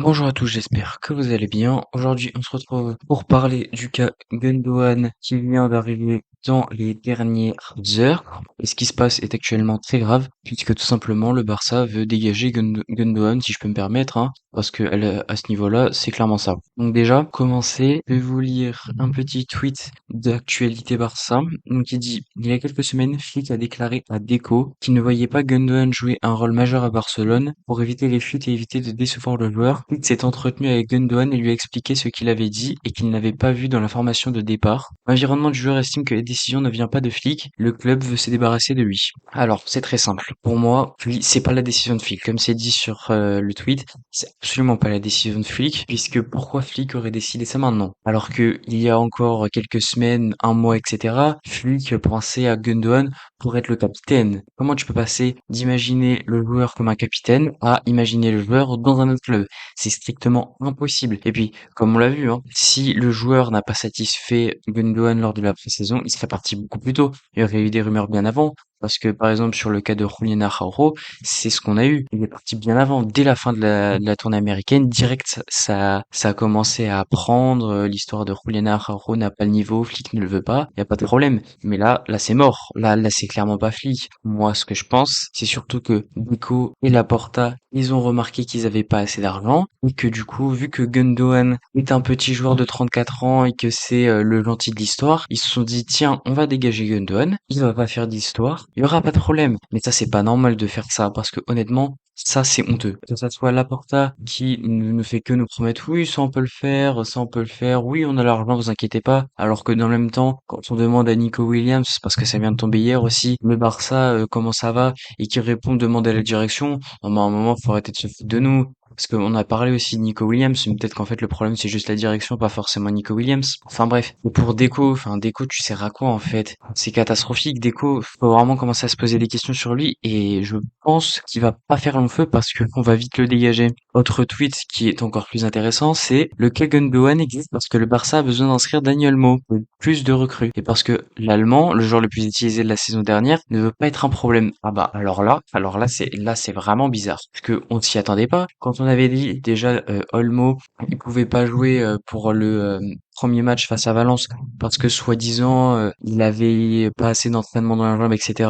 Bonjour à tous, j'espère que vous allez bien. Aujourd'hui, on se retrouve pour parler du cas Gundogan qui vient d'arriver dans les dernières heures. Et ce qui se passe est actuellement très grave, puisque tout simplement le Barça veut dégager Gundogan, si je peux me permettre, hein, parce que à ce niveau-là, c'est clairement ça. Donc déjà, commencer, je vais vous lire un petit tweet d'actualité Barça, donc qui dit: il y a quelques semaines, Flick a déclaré à Deco qu'il ne voyait pas Gundogan jouer un rôle majeur à Barcelone. Pour éviter les fuites et éviter de décevoir le joueur, Flick s'est entretenu avec Gundogan et lui a expliqué ce qu'il avait dit et qu'il n'avait pas vu dans la formation de départ. L'environnement du joueur estime que la décision ne vient pas de Flick, le club veut se débarrasser de lui. Alors, c'est très simple. Pour moi, c'est pas la décision de Flick. Comme c'est dit sur le tweet, c'est absolument pas la décision de Flick, puisque pourquoi Flick aurait décidé ça maintenant? Alors que il y a encore quelques semaines, un mois, etc., Flick pensait à Gundogan pour être le capitaine. Comment tu peux passer d'imaginer le joueur comme un capitaine à imaginer le joueur dans un autre club? C'est strictement impossible. Et puis, comme on l'a vu, hein, si le joueur n'a pas satisfait Gundogan lors de la pré-saison, il serait parti beaucoup plus tôt. Il y aurait eu des rumeurs bien avant. Parce que, par exemple, sur le cas de Julián Araujo, c'est ce qu'on a eu. Il est parti bien avant, dès la fin de la tournée américaine. Direct, ça a commencé à prendre. L'histoire de Julián Araujo n'a pas le niveau, Flick ne le veut pas. Il y a pas de problème. Mais là, c'est mort. Là, c'est clairement pas Flick. Moi, ce que je pense, c'est surtout que Deco et Laporta, ils ont remarqué qu'ils avaient pas assez d'argent. Et que du coup, vu que Gundogan est un petit joueur de 34 ans et que c'est le gentil de l'histoire, ils se sont dit, tiens, on va dégager Gundogan. Il va pas faire d'histoire. Il y aura pas de problème. Mais ça, c'est pas normal de faire ça parce que honnêtement, ça, c'est honteux. Que ça soit Laporta qui ne fait que nous promettre, oui, ça on peut le faire, ça on peut le faire, oui, on a l'argent, vous inquiétez pas. Alors que dans le même temps, quand on demande à Nico Williams, parce que ça vient de tomber hier aussi, le Barça, comment ça va, et qui répond, demande à la direction, non, mais à un moment, faut arrêter de se foutre de nous. Parce qu'on a parlé aussi de Nico Williams, mais peut-être qu'en fait le problème c'est juste la direction, pas forcément Nico Williams. Enfin bref. Et pour Deco, Deco, tu sers à quoi en fait? C'est catastrophique. Deco, faut vraiment commencer à se poser des questions sur lui et je pense qu'il va pas faire long feu parce que on va vite le dégager. Autre tweet qui est encore plus intéressant, c'est le Gundogan existe parce que le Barça a besoin d'inscrire Daniel Mo, plus de recrues. Et parce que l'Allemand, le joueur le plus utilisé de la saison dernière, ne veut pas être un problème. Ah bah alors là c'est vraiment bizarre parce que on s'y attendait pas. Quand on avait dit déjà Olmo, il pouvait pas jouer pour le premier match face à Valence parce que soi-disant il avait pas assez d'entraînement dans la jambe, etc.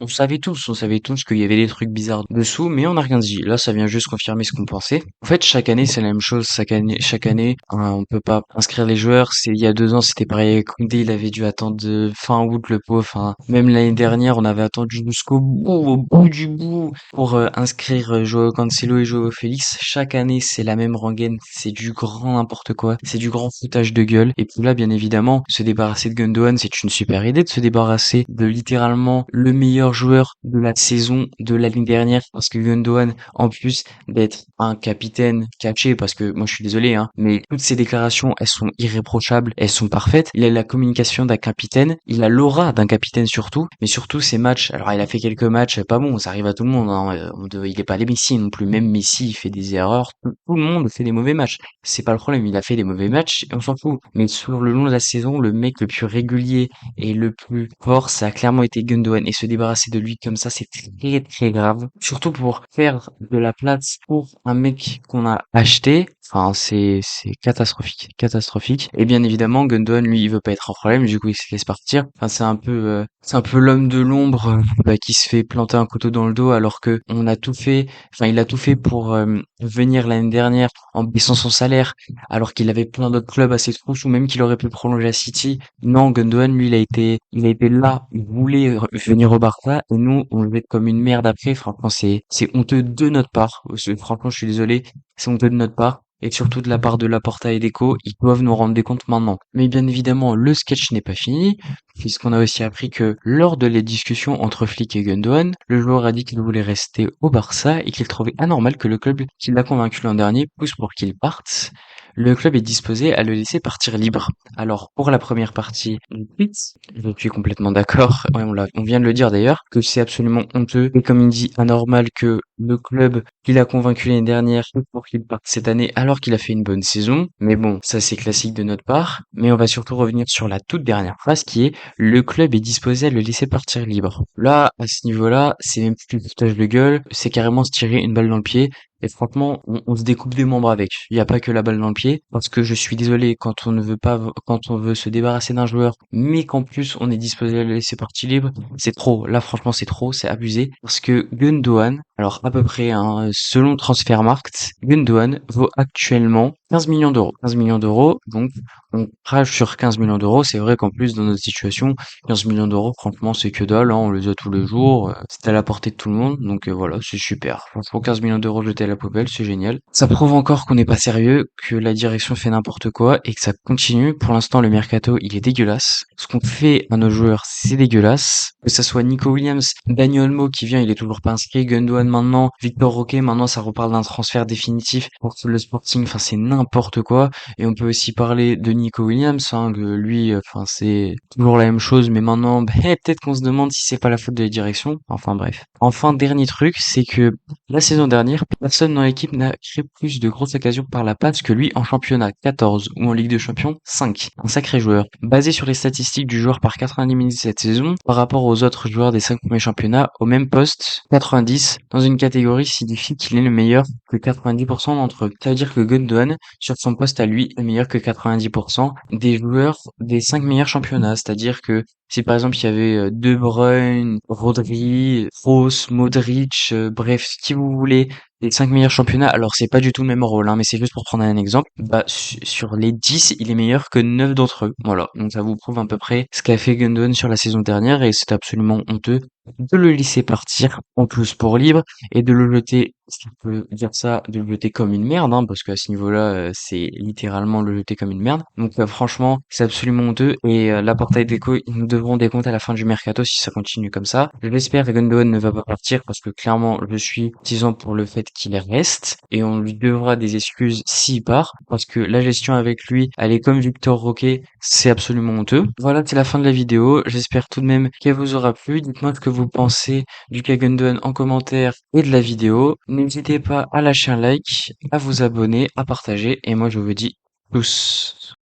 On savait tous qu'il y avait des trucs bizarres dessous, mais on n'a rien dit. Là, ça vient juste confirmer ce qu'on pensait. En fait, chaque année, c'est la même chose. Chaque année, hein, on peut pas inscrire les joueurs. C'est il y a 2 ans, c'était pareil avec Koundé, il avait dû attendre fin août le pauvre. Enfin, même l'année dernière, on avait attendu jusqu'au bout, au bout du bout, pour inscrire Joao Cancelo et Joao Félix. Chaque année, c'est la même rengaine. C'est du grand n'importe quoi. C'est du grand foutage de gueule. Et puis là, bien évidemment, se débarrasser de Gundogan, c'est une super idée de se débarrasser de littéralement le meilleur joueur de la saison de l'année dernière. Parce que Gundogan, en plus d'être un capitaine catché, parce que moi je suis désolé, hein, mais toutes ces déclarations, elles sont irréprochables, elles sont parfaites. Il a la communication d'un capitaine, il a l'aura d'un capitaine surtout, mais surtout ses matchs. Alors il a fait quelques matchs pas bons, ça arrive à tout le monde, hein. Il est pas les Messi non plus, même Messi il fait des erreurs, tout le monde fait des mauvais matchs. C'est pas le problème, il a fait des mauvais matchs, et on s'en fout. Mais sur le long de la saison, le mec le plus régulier et le plus fort, ça a clairement été Gundogan. Et se débarrasser de lui comme ça, c'est très très grave. Surtout pour faire de la place pour un mec qu'on a acheté. Enfin, c'est catastrophique, catastrophique. Et bien évidemment, Gundogan, lui, il veut pas être un problème, du coup, il se laisse partir. Enfin, c'est un peu l'homme de l'ombre qui se fait planter un couteau dans le dos, alors que on a tout fait. Enfin, il a tout fait pour venir l'année dernière en baissant son salaire, alors qu'il avait plein d'autres clubs à ses trousses, ou même qu'il aurait pu prolonger à City. Non, Gundogan, lui, il a été là, il voulait venir au Barça, et nous, on le met comme une merde après. Franchement, c'est honteux de notre part. Franchement, je suis désolé, c'est honteux de notre part. Et surtout de la part de Laporta et Deco, ils doivent nous rendre des comptes maintenant. Mais bien évidemment, le sketch n'est pas fini, puisqu'on a aussi appris que lors de les discussions entre Flick et Gundogan, le joueur a dit qu'il voulait rester au Barça et qu'il trouvait anormal que le club qui l'a convaincu l'an dernier pousse pour qu'il parte. Le club est disposé à le laisser partir libre. Alors, pour la première partie, je suis complètement d'accord, ouais, on vient de le dire d'ailleurs, que c'est absolument honteux et comme il dit anormal que le club qui l'a convaincu l'année dernière pour qu'il parte cette année alors qu'il a fait une bonne saison. Mais bon, ça c'est classique de notre part. Mais on va surtout revenir sur la toute dernière phrase qui est le club est disposé à le laisser partir libre. Là, à ce niveau-là, c'est même plus du foutage de gueule, c'est carrément se tirer une balle dans le pied et franchement, on se découpe des membres avec. Il n'y a pas que la balle dans le pied, parce que je suis désolé, quand on ne veut pas, quand on veut se débarrasser d'un joueur, mais qu'en plus on est disposé à le laisser partie libre, c'est trop. Là, franchement, c'est trop, c'est abusé, parce que Gundogan, alors à peu près, hein, selon Transfermarkt, Gundogan vaut actuellement 15 millions d'euros. 15 millions d'euros, donc on crache sur 15 millions d'euros. C'est vrai qu'en plus, dans notre situation, 15 millions d'euros, franchement, c'est que dalle, hein, on les a tous les jours, c'est à la portée de tout le monde, donc voilà, c'est super. Franchement, 15 millions d'euros jetés à la poubelle, c'est génial. Ça prouve encore qu'on n'est pas sérieux, que la direction fait n'importe quoi et que ça continue. Pour l'instant, le mercato, il est dégueulasse. Ce qu'on fait à nos joueurs, c'est dégueulasse. Que ça soit Nico Williams, Daniel Olmo qui vient, il est toujours pas inscrit, Gundogan maintenant, Victor Roque, maintenant ça reparle d'un transfert définitif pour le Sporting, enfin c'est n'importe quoi. Et on peut aussi parler de Nico Williams, hein, que lui, enfin c'est toujours la même chose, mais maintenant, peut-être qu'on se demande si c'est pas la faute de la direction. Enfin bref. Enfin, dernier truc, c'est que la saison dernière, personne dans l'équipe n'a créé plus de grosses occasions par la passe que lui en championnat 14 ou en Ligue des Champions 5. Un sacré joueur. Basé sur les statistiques du joueur par 90 minutes cette saison, par rapport aux autres joueurs des 5 premiers championnats, au même poste, 90, dans une catégorie signifie qu'il est le meilleur que 90% d'entre eux. Ça veut dire que Gundogan, sur son poste à lui, est meilleur que 90% des joueurs des 5 meilleurs championnats. C'est-à-dire que si par exemple il y avait De Bruyne, Rodri, Kroos, Modric, bref, ce qui vous voulez, les 5 meilleurs championnats, alors c'est pas du tout le même rôle, hein, mais c'est juste pour prendre un exemple, bah sur les 10, il est meilleur que 9 d'entre eux. Voilà, donc ça vous prouve à peu près ce qu'a fait Gundogan sur la saison dernière, et c'est absolument honteux de le laisser partir en plus pour libre et de le jeter, si on peut dire ça, de le jeter comme une merde, hein, parce qu'à ce niveau-là, c'est littéralement le jeter comme une merde. Donc franchement, c'est absolument honteux, et la Porta Deco, ils nous devront des comptes à la fin du mercato si ça continue comme ça. Je l'espère que Gundogan ne va pas partir, parce que clairement, je suis partisan pour le fait qu'il reste, et on lui devra des excuses s'il part, parce que la gestion avec lui, elle est comme Victor Roque, c'est absolument honteux. Voilà, c'est la fin de la vidéo. J'espère tout de même qu'elle vous aura plu. Dites-moi ce que vous pensez du cas Gundogan en commentaire et de la vidéo. N'hésitez pas à lâcher un like, à vous abonner, à partager, et moi je vous dis tous.